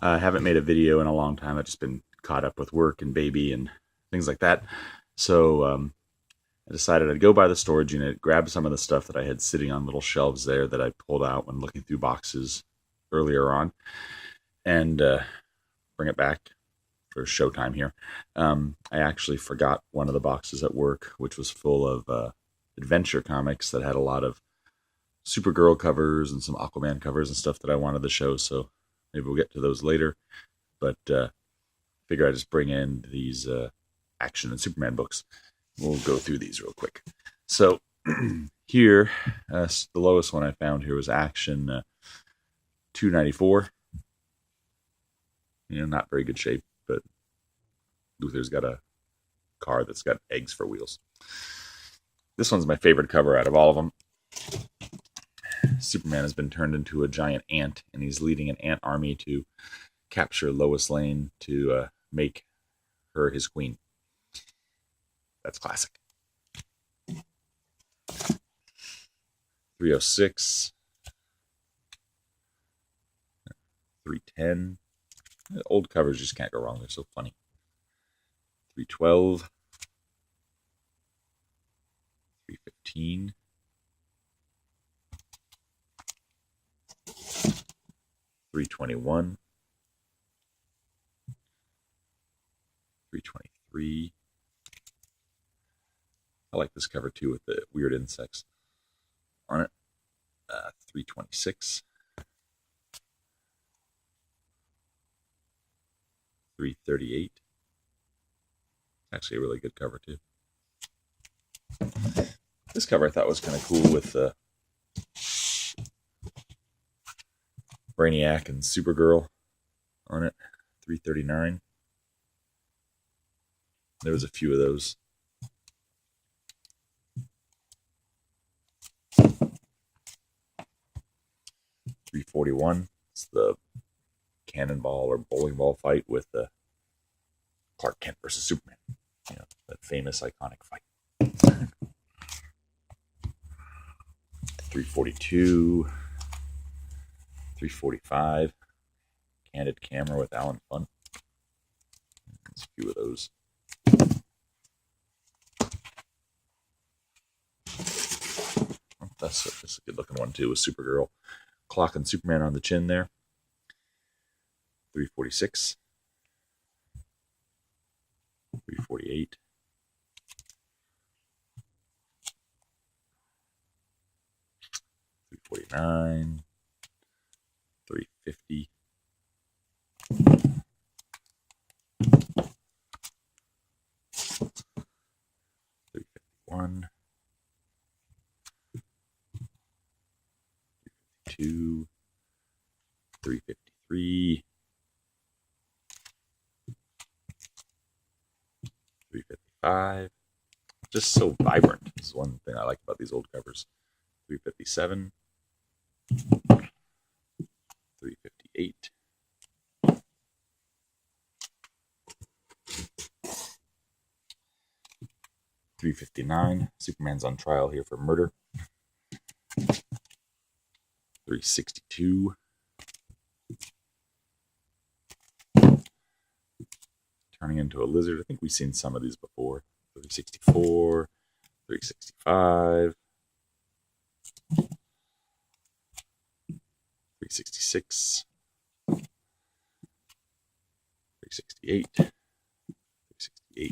I haven't made a video in a long time. I've just been caught up with work and baby and things like that. So I decided I'd go by the storage unit, grab some of the stuff that I had sitting on little shelves there that I pulled out when looking through boxes earlier on, and bring it back for showtime here. I actually forgot one of the boxes at work, which was full of adventure comics that had a lot of Supergirl covers and some Aquaman covers and stuff that I wanted to show. So maybe we'll get to those later. But figure I'd just bring in these action and Superman books. We'll go through these real quick. So here, the lowest one I found here was Action 294. Not very good shape, but Luther's got a car that's got eggs for wheels. This one's my favorite cover out of all of them. Superman has been turned into a giant ant, and he's leading an ant army to capture Lois Lane to make her his queen. That's classic. 306. 310. Old covers just can't go wrong. They're so funny. 312. 315. 321. 323. I like this cover too with the weird insects on it. 326. 338. Actually a really good cover too. This cover I thought was kind of cool with Brainiac and Supergirl on it. 339. There was a few of those. 341. It's the cannonball or bowling ball fight with Clark Kent versus Superman. That famous iconic fight. 342. 345. Candid Camera with Alan Funt. There's a few of those. That's a good looking one too with Supergirl clocking Superman on the chin there. 346. 348. 349. 350. 351. 352. 353. 355. Just so vibrant. This is one thing I like about these old covers. 357. 358. 359. Superman's on trial here for murder. 362. Turning into a lizard. I think we've seen some of these before. 364. 365. 366. 368. 368.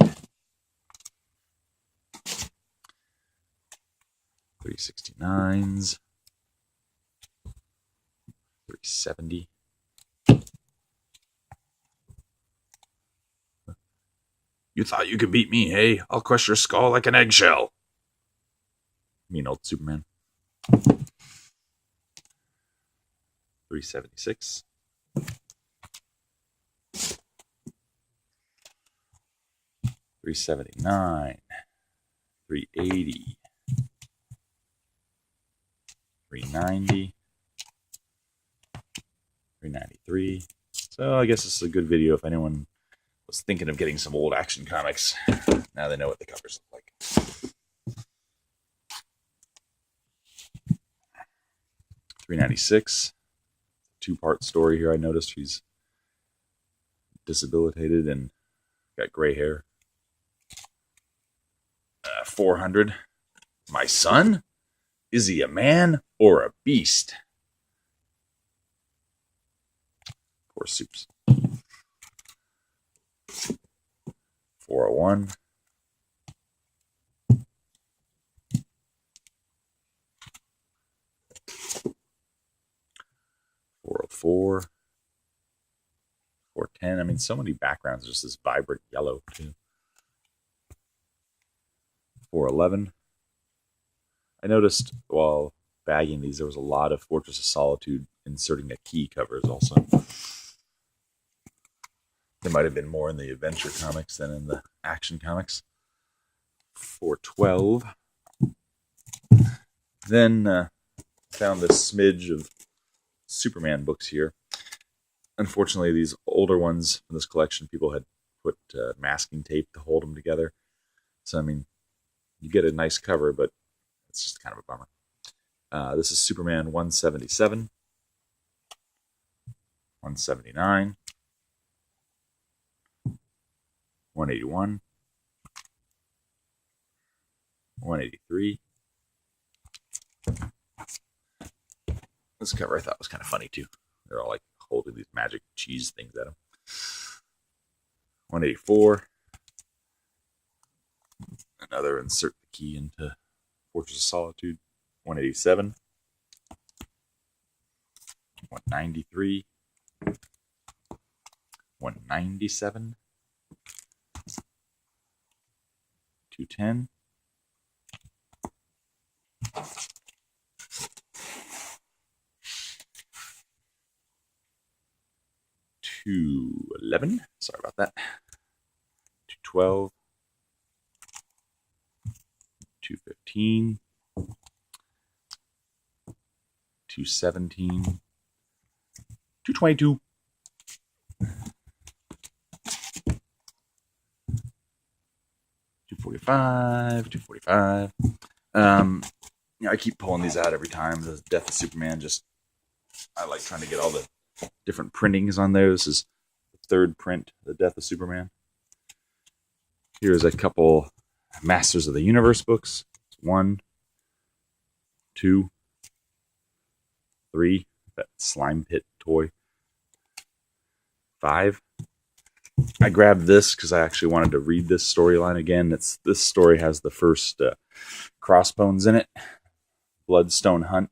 369s. 370. You thought you could beat me, hey? I'll crush your skull like an eggshell. Mean old Superman. 376. 379. 380. 390. 393. So I guess this is a good video if anyone was thinking of getting some old action comics. Now they know what the covers look like. 396. Two-part story here. I noticed he's disabilitated and got gray hair. 400. My son? Is he a man or a beast? Poor Soups. 401. 404. 410. I mean, so many backgrounds, just this vibrant yellow, too. 411. I noticed while bagging these, there was a lot of Fortress of Solitude inserting a key covers also. There might have been more in the adventure comics than in the action comics. 412. Then found this smidge of Superman books here. Unfortunately, these older ones in this collection, people had put masking tape to hold them together. So, I mean, you get a nice cover, but it's just kind of a bummer. This is Superman 177, 179, 181, 183. This cover I thought was kind of funny too. They're all like holding these magic cheese things at them. 184. Another insert the key into Fortress of Solitude. 187. 193. 197. 210. 211. Sorry about that. 212. 215. 217. 222. 245. 245. I keep pulling these out every time. The Death of Superman, I like trying to get all the different printings on those. This is the third print, The Death of Superman. Here's a couple Masters of the Universe books. 1, 2, 3. That slime pit toy. 5. I grabbed this because I actually wanted to read this storyline again. This story has the first Crossbones in it. Bloodstone Hunt.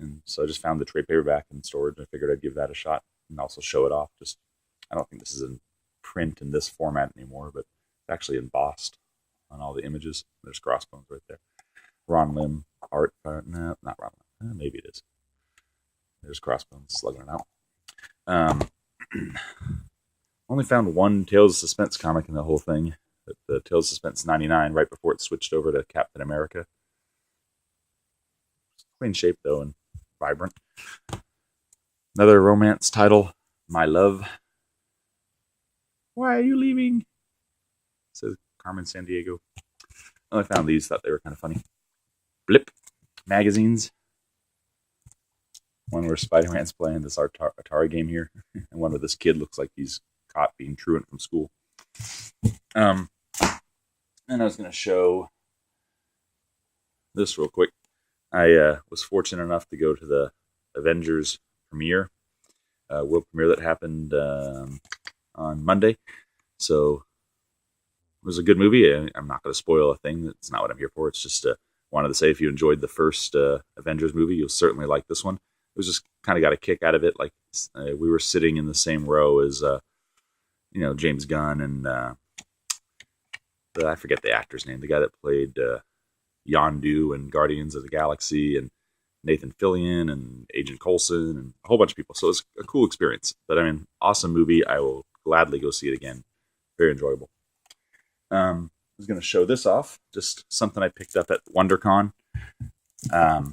And so I just found the trade paperback in storage. I figured I'd give that a shot and also show it off. I don't think this is in print in this format anymore, but it's actually embossed on all the images. There's Crossbones right there. Ron Lim art. No, not Ron Lim. Maybe it is. There's Crossbones slugging it out. Only found one Tales of Suspense comic in the whole thing. The Tales of Suspense 99, right before it switched over to Captain America. Clean shape, though, and vibrant. Another romance title, My Love. Why are you leaving? Says Carmen Sandiego. I found these, thought they were kind of funny. Blip magazines. One where Spider-Man's playing this Atari game here, and one where this kid looks like he's caught being truant from school. And I was going to show this real quick. I was fortunate enough to go to the Avengers premiere, world premiere that happened on Monday. So it was a good movie. I'm not going to spoil a thing. That's not what I'm here for. It's just wanted to say if you enjoyed the first Avengers movie, you'll certainly like this one. It was just kind of got a kick out of it. Like we were sitting in the same row as James Gunn and I forget the actor's name, the guy that played Yondu and Guardians of the Galaxy, and Nathan Fillion and Agent Coulson and a whole bunch of people. So it was a cool experience. But I mean, awesome movie. I will gladly go see it again. Very enjoyable. I was going to show this off. Just something I picked up at WonderCon. I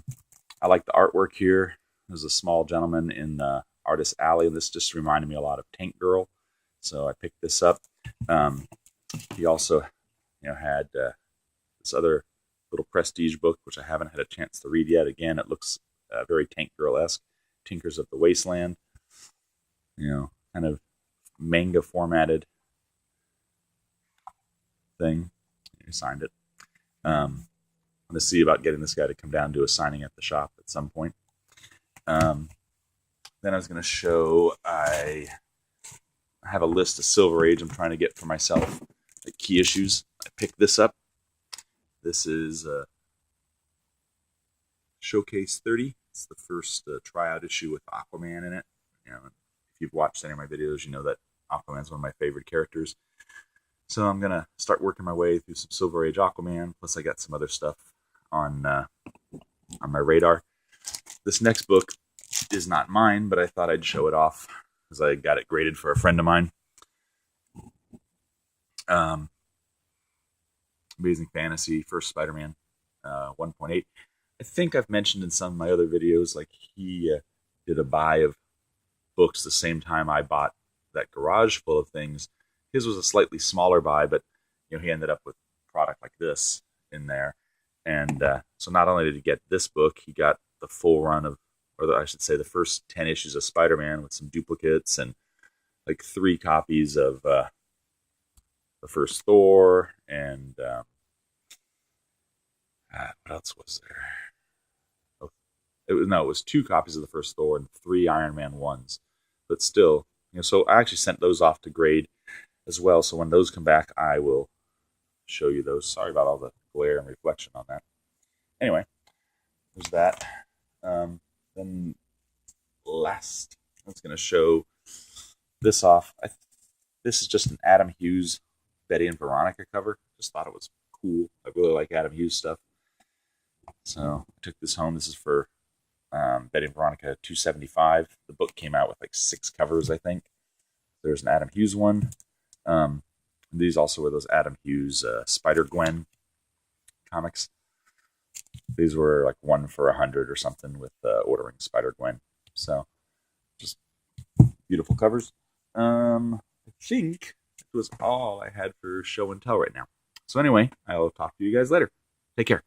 like the artwork here. There's a small gentleman in the Artist Alley. This just reminded me a lot of Tank Girl. So I picked this up. He also had this other little prestige book, which I haven't had a chance to read yet. Again, it looks very Tank Girl-esque. Tinkers of the Wasteland. Kind of manga formatted thing. He signed it. I'm going to see about getting this guy to come down and do a signing at the shop at some point. Then I was going to show I have a list of Silver Age I'm trying to get for myself, like key issues. I picked this up. This is Showcase 30. It's the first tryout issue with Aquaman in it. You know, if you've watched any of my videos, you know that Aquaman's one of my favorite characters. So I'm going to start working my way through some Silver Age Aquaman, plus I got some other stuff on my radar. This next book is not mine, but I thought I'd show it off because I got it graded for a friend of mine. Amazing Fantasy, First Spider-Man, 1.8. I think I've mentioned in some of my other videos, like he did a buy of books the same time I bought that garage full of things. His was a slightly smaller buy, but you know he ended up with product like this in there. And so not only did he get this book, he got the full run of, I should say, the first 10 issues of Spider-Man with some duplicates and like 3 copies of the first Thor and what else was there? Oh, it was 2 copies of the first Thor and 3 Iron Man 1s. But still, you know, so I actually sent those off to grade as well. So when those come back, I will show you those. Sorry about all the glare and reflection on that. Anyway, there's that. Then last, I was going to show this off. This is just an Adam Hughes Betty and Veronica cover. Just thought it was cool. I really like Adam Hughes stuff. So I took this home. This is for Betty and Veronica 275. The book came out with like 6 covers, I think. There's an Adam Hughes one. These also were those Adam Hughes Spider-Gwen comics. These were like 1 for 100 or something with ordering Spider-Gwen. So just beautiful covers. I think it was all I had for show and tell right now. So anyway, I'll talk to you guys later. Take care.